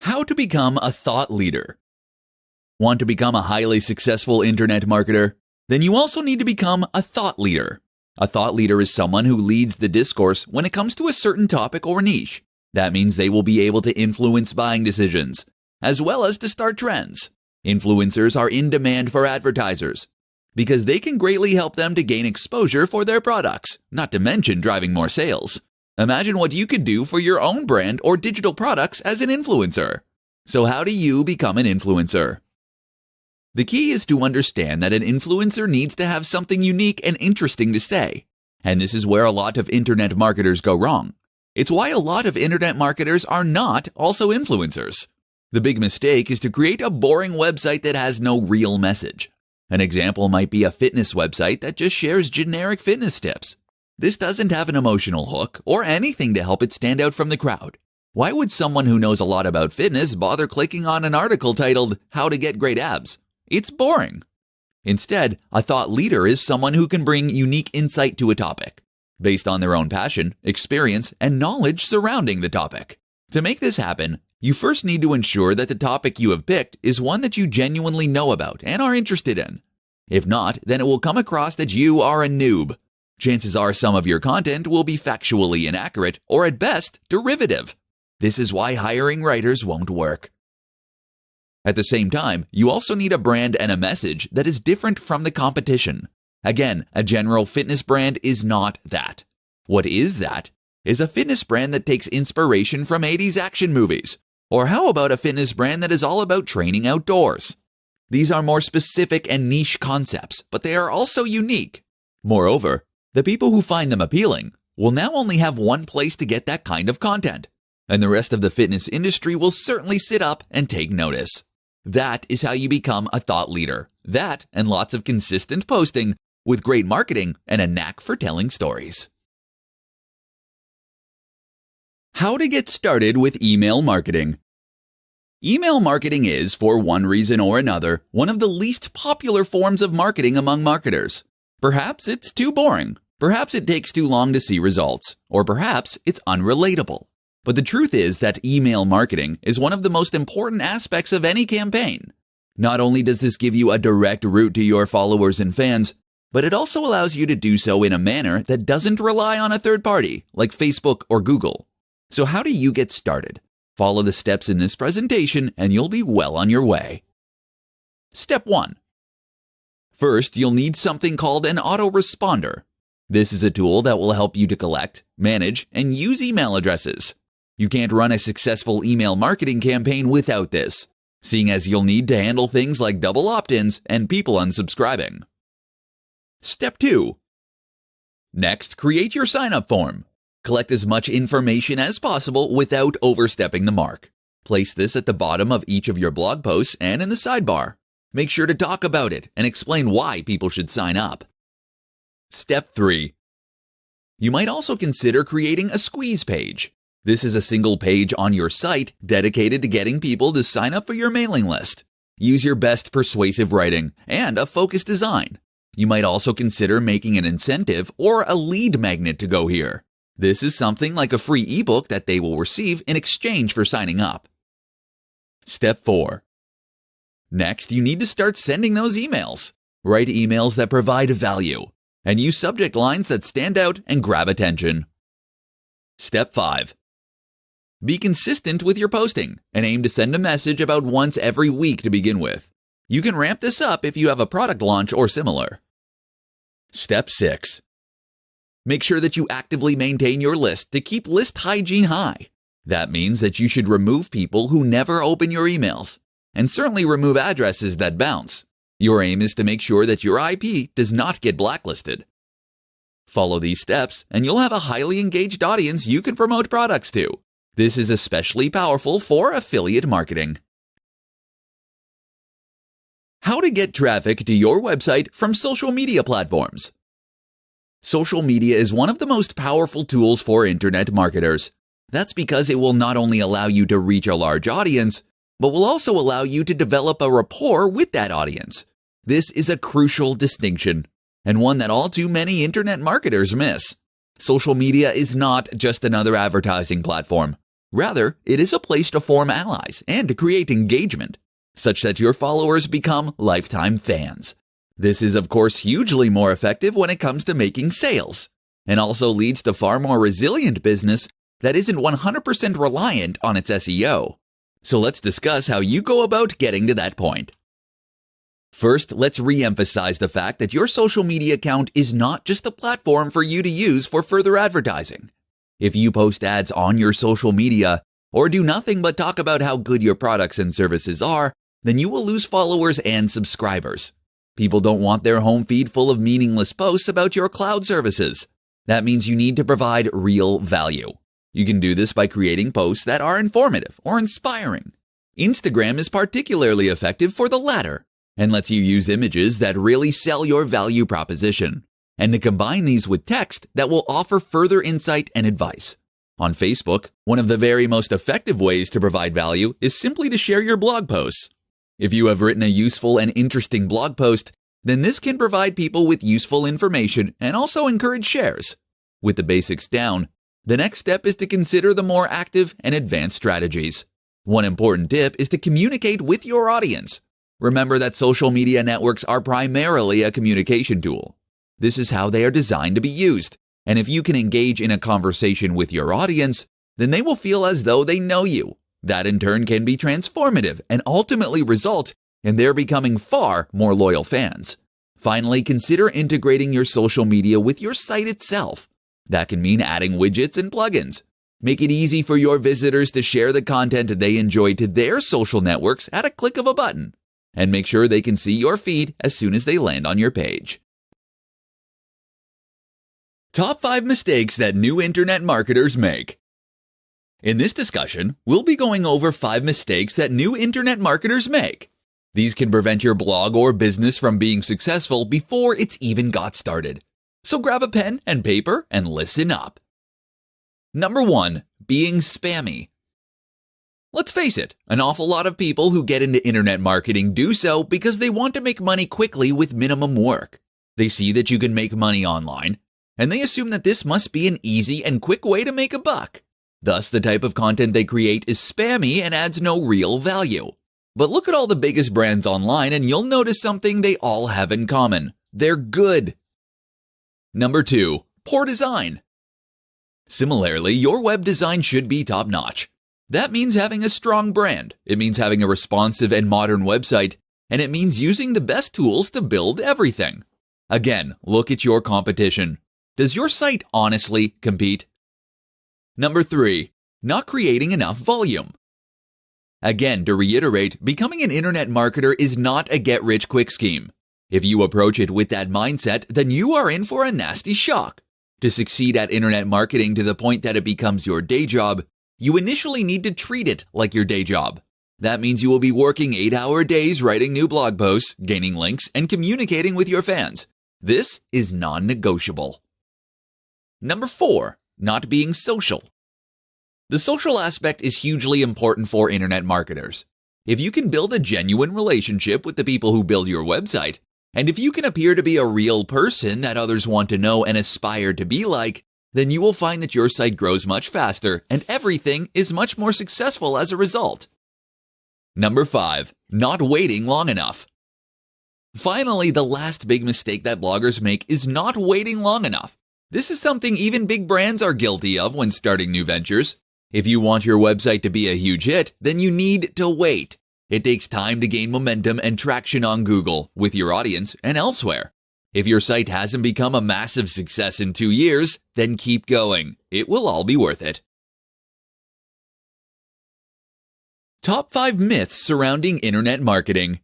How to become a thought leader. Want to become a highly successful internet marketer? Then you also need to become a thought leader. A thought leader is someone who leads the discourse when it comes to a certain topic or niche. That means they will be able to influence buying decisions, as well as to start trends. Influencers are in demand for advertisers because they can greatly help them to gain exposure for their products, not to mention driving more sales. Imagine what you could do for your own brand or digital products as an influencer. So how do you become an influencer? The key is to understand that an influencer needs to have something unique and interesting to say. And this is where a lot of internet marketers go wrong. It's why a lot of internet marketers are not also influencers. The big mistake is to create a boring website that has no real message. An example might be a fitness website that just shares generic fitness tips. This doesn't have an emotional hook or anything to help it stand out from the crowd. Why would someone who knows a lot about fitness bother clicking on an article titled, "How to Get Great Abs"? It's boring. Instead, a thought leader is someone who can bring unique insight to a topic, based on their own passion, experience, and knowledge surrounding the topic. To make this happen, you first need to ensure that the topic you have picked is one that you genuinely know about and are interested in. If not, then it will come across that you are a noob. Chances are some of your content will be factually inaccurate or at best derivative. This is why hiring writers won't work. At the same time, you also need a brand and a message that is different from the competition. Again, a general fitness brand is not that. What is that? Is a fitness brand that takes inspiration from 80s action movies. Or how about a fitness brand that is all about training outdoors? These are more specific and niche concepts, but they are also unique. Moreover, the people who find them appealing will now only have one place to get that kind of content, and the rest of the fitness industry will certainly sit up and take notice. That is how you become a thought leader. That and lots of consistent posting with great marketing and a knack for telling stories. How to get started with email marketing. Email marketing is, for one reason or another, one of the least popular forms of marketing among marketers. Perhaps it's too boring. Perhaps it takes too long to see results. Or perhaps it's unrelatable. But the truth is that email marketing is one of the most important aspects of any campaign. Not only does this give you a direct route to your followers and fans, but it also allows you to do so in a manner that doesn't rely on a third party, like Facebook or Google. So how do you get started? Follow the steps in this presentation and you'll be well on your way. Step 1. First, you'll need something called an autoresponder. This is a tool that will help you to collect, manage, and use email addresses. You can't run a successful email marketing campaign without this, seeing as you'll need to handle things like double opt-ins and people unsubscribing. Step 2. Next, create your sign-up form. Collect as much information as possible without overstepping the mark. Place this at the bottom of each of your blog posts and in the sidebar. Make sure to talk about it and explain why people should sign up. Step 3. You might also consider creating a squeeze page. This is a single page on your site dedicated to getting people to sign up for your mailing list. Use your best persuasive writing and a focused design. You might also consider making an incentive or a lead magnet to go here. This is something like a free ebook that they will receive in exchange for signing up. Step 4. Next, you need to start sending those emails. Write emails that provide value and use subject lines that stand out and grab attention. Step 5. Be consistent with your posting and aim to send a message about once every week to begin with. You can ramp this up if you have a product launch or similar. Step 6. Make sure that you actively maintain your list to keep list hygiene high. That means that you should remove people who never open your emails, and certainly remove addresses that bounce. Your aim is to make sure that your IP does not get blacklisted. Follow these steps and you'll have a highly engaged audience you can promote products to. This is especially powerful for affiliate marketing. How to get traffic to your website from social media platforms. Social media is one of the most powerful tools for internet marketers. That's because it will not only allow you to reach a large audience, but will also allow you to develop a rapport with that audience. This is a crucial distinction, and one that all too many internet marketers miss. Social media is not just another advertising platform. Rather, it is a place to form allies and to create engagement, such that your followers become lifetime fans. This is, of course, hugely more effective when it comes to making sales, and also leads to far more resilient business that isn't 100% reliant on its SEO. So let's discuss how you go about getting to that point. First, let's re-emphasize the fact that your social media account is not just a platform for you to use for further advertising. If you post ads on your social media or do nothing but talk about how good your products and services are, then you will lose followers and subscribers. People don't want their home feed full of meaningless posts about your cloud services. That means you need to provide real value. You can do this by creating posts that are informative or inspiring. Instagram is particularly effective for the latter and lets you use images that really sell your value proposition, and to combine these with text that will offer further insight and advice. On Facebook, one of the very most effective ways to provide value is simply to share your blog posts. If you have written a useful and interesting blog post, then this can provide people with useful information and also encourage shares. With the basics down, the next step is to consider the more active and advanced strategies. One important tip is to communicate with your audience. Remember that social media networks are primarily a communication tool. This is how they are designed to be used, and if you can engage in a conversation with your audience, then they will feel as though they know you. That in turn can be transformative and ultimately result in their becoming far more loyal fans. Finally, consider integrating your social media with your site itself. That can mean adding widgets and plugins. Make it easy for your visitors to share the content they enjoy to their social networks at a click of a button. And make sure they can see your feed as soon as they land on your page. Top 5 mistakes that new internet marketers make. In this discussion, we'll be going over 5 mistakes that new internet marketers make. These can prevent your blog or business from being successful before it's even got started. So grab a pen and paper and listen up. Number 1, being spammy. Let's face it, an awful lot of people who get into internet marketing do so because they want to make money quickly with minimum work. They see that you can make money online, and they assume that this must be an easy and quick way to make a buck. Thus, the type of content they create is spammy and adds no real value. But look at all the biggest brands online and you'll notice something they all have in common. They're good. Number 2, poor design. Similarly, your web design should be top-notch. That means having a strong brand, it means having a responsive and modern website, and it means using the best tools to build everything. Again, look at your competition. Does your site honestly compete? Number 3, not creating enough volume. Again, to reiterate, becoming an internet marketer is not a get-rich-quick scheme. If you approach it with that mindset, then you are in for a nasty shock. To succeed at internet marketing to the point that it becomes your day job, you initially need to treat it like your day job. That means you will be working 8-hour days writing new blog posts, gaining links, and communicating with your fans. This is non-negotiable. Number 4, not being social. The social aspect is hugely important for internet marketers. If you can build a genuine relationship with the people who build your website, and if you can appear to be a real person that others want to know and aspire to be like, then you will find that your site grows much faster and everything is much more successful as a result. Number 5, not waiting long enough. Finally, the last big mistake that bloggers make is not waiting long enough. This is something even big brands are guilty of when starting new ventures. If you want your website to be a huge hit, then you need to wait. It takes time to gain momentum and traction on Google, with your audience, and elsewhere. If your site hasn't become a massive success in 2 years, then keep going. It will all be worth it. Top 5 myths surrounding internet marketing.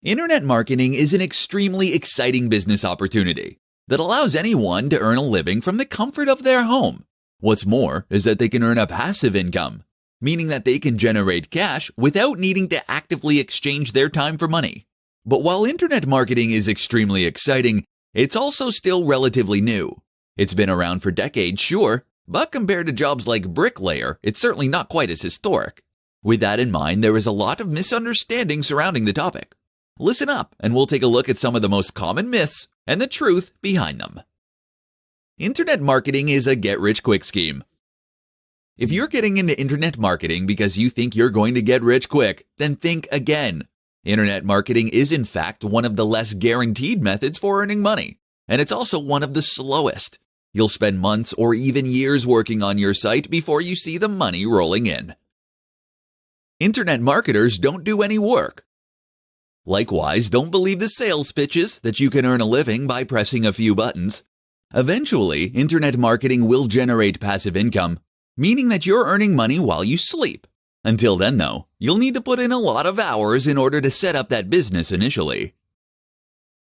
Internet marketing is an extremely exciting business opportunity that allows anyone to earn a living from the comfort of their home. What's more is that they can earn a passive income, meaning that they can generate cash without needing to actively exchange their time for money. But while internet marketing is extremely exciting, it's also still relatively new. It's been around for decades, sure, but compared to jobs like bricklayer, it's certainly not quite as historic. With that in mind, there is a lot of misunderstanding surrounding the topic. Listen up, and we'll take a look at some of the most common myths and the truth behind them. Internet marketing is a get-rich-quick scheme. If you're getting into internet marketing because you think you're going to get rich quick, then think again. Internet marketing is in fact one of the less guaranteed methods for earning money, and it's also one of the slowest. You'll spend months or even years working on your site before you see the money rolling in. Internet marketers don't do any work. Likewise, don't believe the sales pitches that you can earn a living by pressing a few buttons. Eventually, internet marketing will generate passive income, meaning that you're earning money while you sleep. Until then, though, you'll need to put in a lot of hours in order to set up that business initially.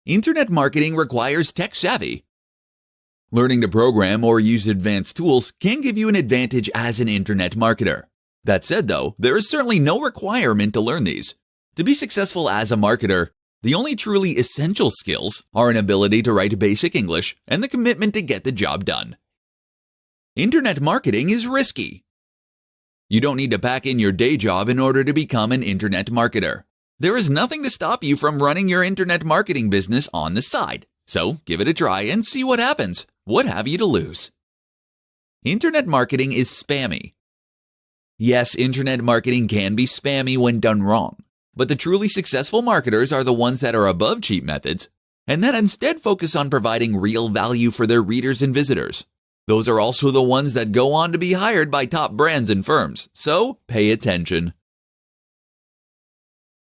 Internet marketing requires tech savvy. Learning to program or use advanced tools can give you an advantage as an internet marketer. That said, though, there is certainly no requirement to learn these. To be successful as a marketer, the only truly essential skills are an ability to write basic English and the commitment to get the job done. Internet marketing is risky. You don't need to pack in your day job in order to become an internet marketer. There is nothing to stop you from running your internet marketing business on the side. So give it a try and see what happens. What have you to lose? Internet marketing is spammy. Yes, internet marketing can be spammy when done wrong, but the truly successful marketers are the ones that are above cheap methods and that instead focus on providing real value for their readers and visitors. Those are also the ones that go on to be hired by top brands and firms, so pay attention.